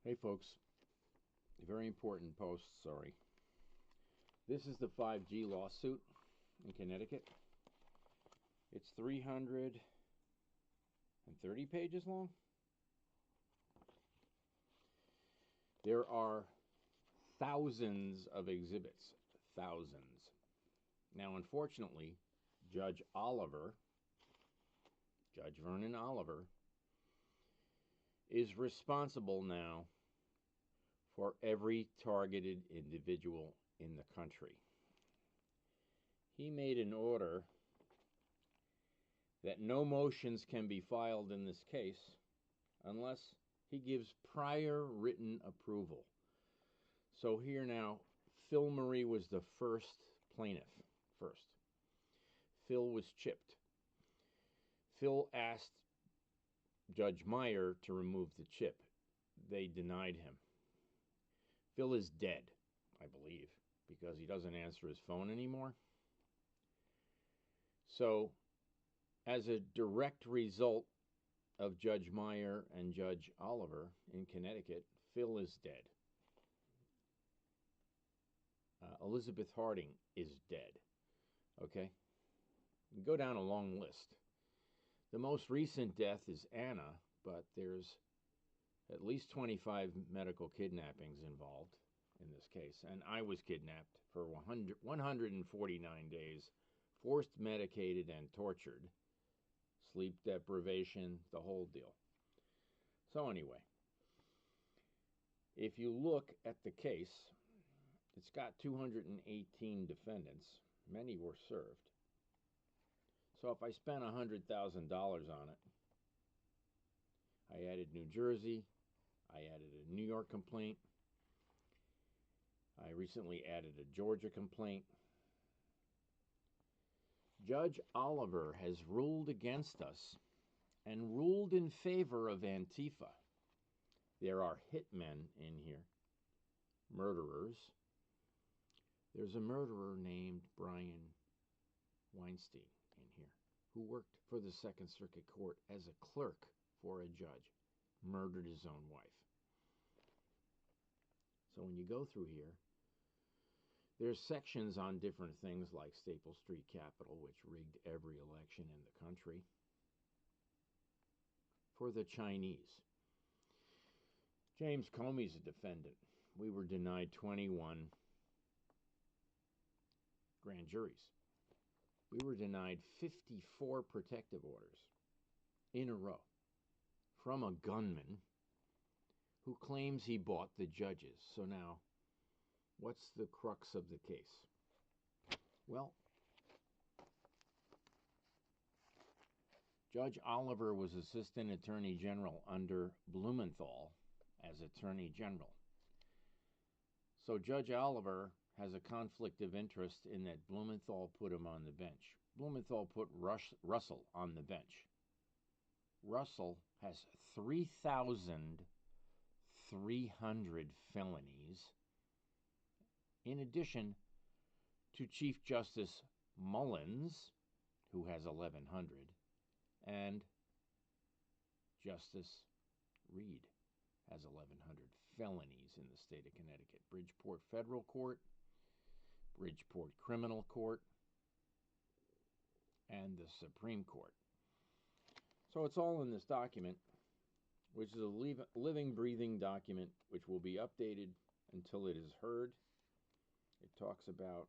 Hey folks, a very important post, sorry. This is the 5G lawsuit in Connecticut. It's 330 pages long. There are thousands of exhibits, thousands. Now, unfortunately, Judge Vernon Oliver, is responsible now for every targeted individual in the country. He made an order that no motions can be filed in this case unless he gives prior written approval. So here now, Phil Marie was the first plaintiff. Phil was chipped. Phil asked Judge Meyer to remove the chip. They denied him. Phil is dead, I believe, because he doesn't answer his phone anymore. So, as a direct result of Judge Meyer and Judge Oliver in Connecticut, Phil is dead. Elizabeth Harding is dead. Okay? Go down a long list. The most recent death is Anna, but there's at least 25 medical kidnappings involved in this case. And I was kidnapped for 149 days, forced medicated and tortured, sleep deprivation, the whole deal. So anyway, if you look at the case, it's got 218 defendants. Many were served. So if I spent $100,000 on it, I added New Jersey, I added a New York complaint, I recently added a Georgia complaint. Judge Oliver has ruled against us and ruled in favor of Antifa. There are hitmen in here, murderers. There's a murderer named Brian Weinstein in here who worked for the Second Circuit Court as a clerk for a judge, murdered his own wife. So when you go through here, there's sections on different things like Staple Street Capitol, which rigged every election in the country, for the Chinese. James Comey's a defendant. We were denied 21 grand juries. We were denied 54 protective orders in a row from a gunman who claims he bought the judges. So now, what's the crux of the case? Well, Judge Oliver was Assistant Attorney General under Blumenthal as Attorney General. So Judge Oliver has a conflict of interest in that Blumenthal put him on the bench. Blumenthal put Russell on the bench. Russell has 3,300 felonies, in addition to Chief Justice Mullins, who has 1,100, and Justice Reed has 1,100 felonies in the state of Connecticut. Bridgeport Federal Court, Bridgeport Criminal Court, and the Supreme Court. So it's all in this document, which is a living, breathing document which will be updated until it is heard. It talks about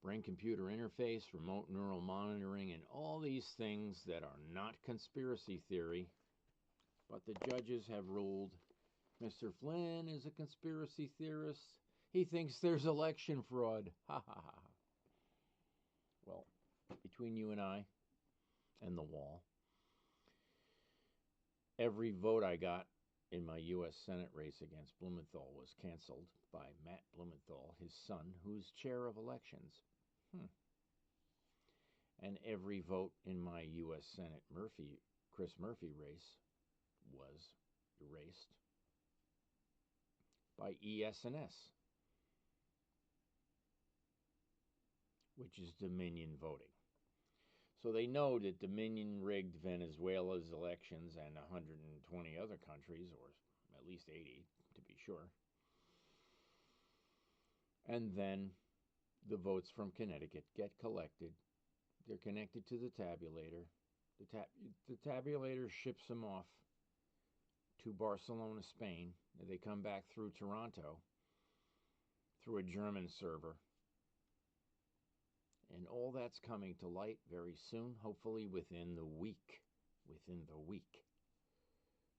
brain-computer interface, remote neural monitoring, and all these things that are not conspiracy theory, but the judges have ruled Mr. Flynn is a conspiracy theorist. He thinks there's election fraud. Ha ha ha. Well, between you and I and the wall, every vote I got in my U.S. Senate race against Blumenthal was canceled by Matt Blumenthal, his son, who's chair of elections. And every vote in my U.S. Senate Chris Murphy race was erased by ES&S, which is Dominion voting. So they know that Dominion rigged Venezuela's elections and 120 other countries, or at least 80 to be sure. And then the votes from Connecticut get collected. They're connected to the tabulator. The tabulator ships them off to Barcelona, Spain. They come back through Toronto through a German server. And all that's coming to light very soon, hopefully within the week.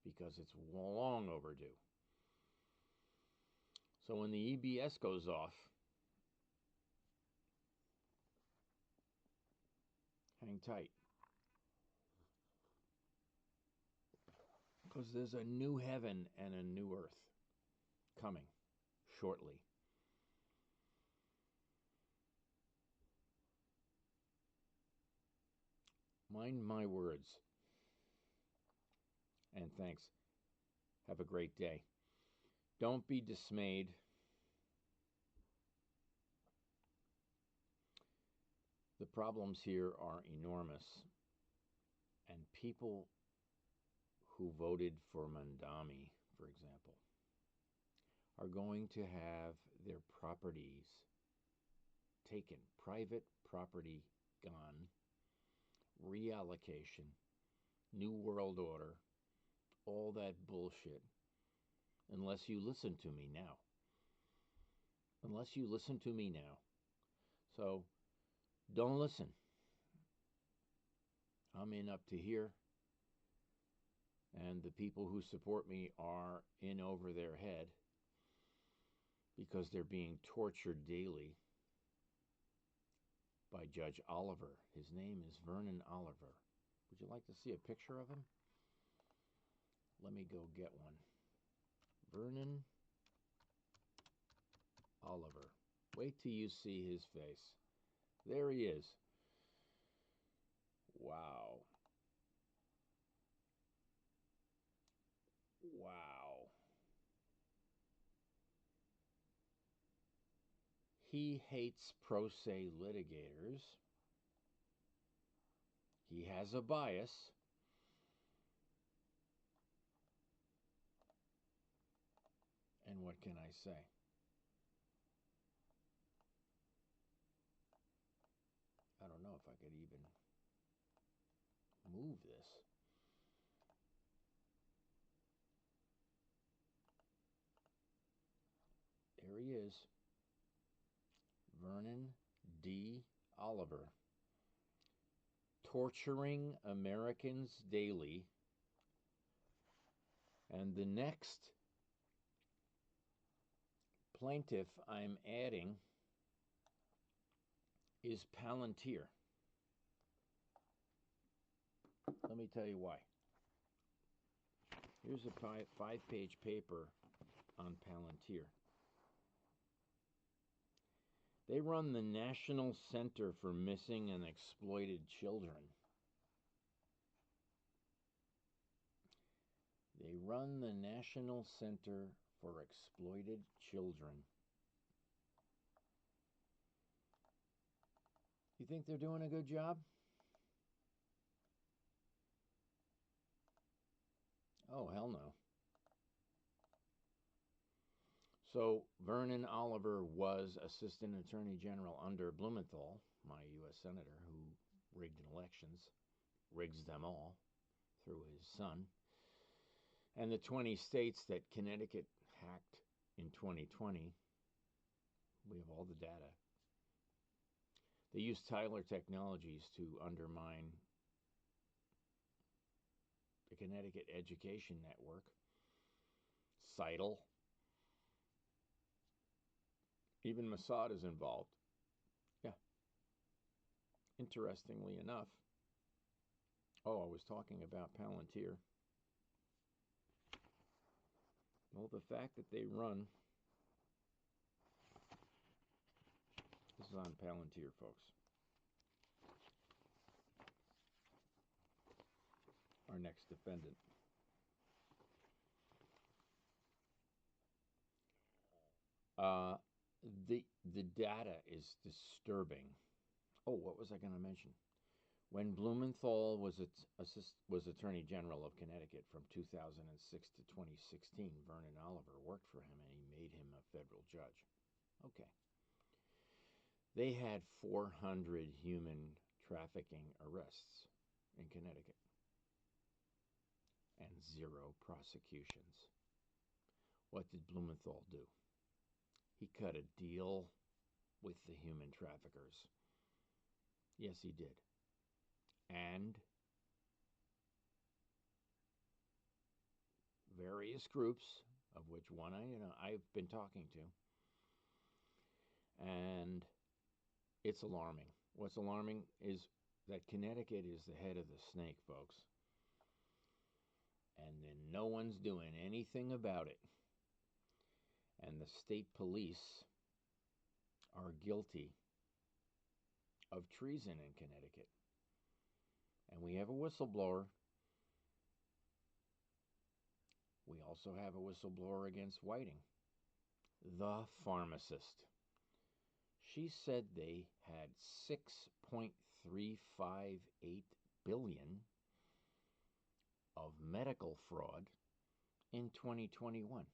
Because it's long overdue. So when the EBS goes off, hang tight. Because there's a new heaven and a new earth coming shortly. Mind my words. And thanks. Have a great day. Don't be dismayed. The problems here are enormous. And people who voted for Mandami, for example, are going to have their properties taken, private property gone, reallocation, New World Order, all that bullshit, unless you listen to me now. So don't listen. I'm in up to here, and the people who support me are in over their head because they're being tortured daily by Judge Oliver. His name is Vernon Oliver. Would you like to see a picture of him? Let me go get one. Vernon Oliver. Wait till you see his face. There he is. Wow. He hates pro se litigators. He has a bias. And what can I say? I don't know if I could even move this. There he is. Vernon D. Oliver. Torturing Americans daily. And the next plaintiff I'm adding is Palantir. Let me tell you why. Here's a five-page paper on Palantir. They run the National Center for Missing and Exploited Children. They run the National Center for Exploited Children. You think they're doing a good job? Oh, hell no. So Vernon Oliver was Assistant Attorney General under Blumenthal, my U.S. Senator, who rigged elections, rigs them all through his son. And the 20 states that Connecticut hacked in 2020, we have all the data. They used Tyler Technologies to undermine the Connecticut Education Network, CITL. Even Mossad is involved. Yeah. Interestingly enough. Oh, I was talking about Palantir. Well, the fact that they run... This is on Palantir, folks. Our next defendant. The data is disturbing. Oh, what was I going to mention? When Blumenthal was Attorney General of Connecticut from 2006 to 2016, Vernon Oliver worked for him and he made him a federal judge. Okay. They had 400 human trafficking arrests in Connecticut and 0 prosecutions. What did Blumenthal do? He cut a deal with the human traffickers. Yes, he did. And various groups, of which one I've been talking to, and it's alarming. What's alarming is that Connecticut is the head of the snake, folks, and then no one's doing anything about it. And the state police are guilty of treason in Connecticut. And we have a whistleblower. We also have a whistleblower against Whiting, the pharmacist. She said they had $6.358 billion of medical fraud in 2021.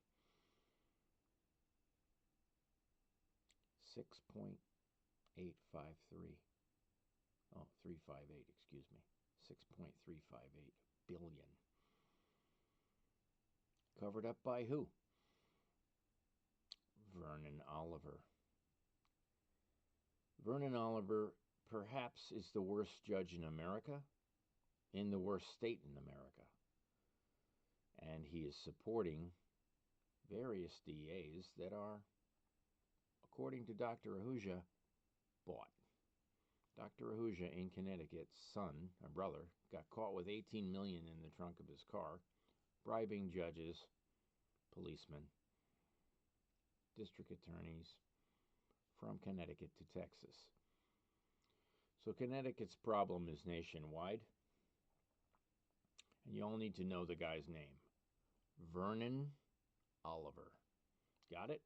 6.853. Oh, 358, excuse me. 6.358 billion. Covered up by who? Vernon Oliver. Vernon Oliver perhaps is the worst judge in America, in the worst state in America. And he is supporting various DAs that are, according to Dr. Ahuja, bought. Dr. Ahuja in Connecticut's son, a brother, got caught with $18 million in the trunk of his car, bribing judges, policemen, district attorneys from Connecticut to Texas. So Connecticut's problem is nationwide, and you all need to know the guy's name. Vernon Oliver. Got it?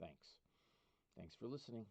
Thanks. Thanks for listening.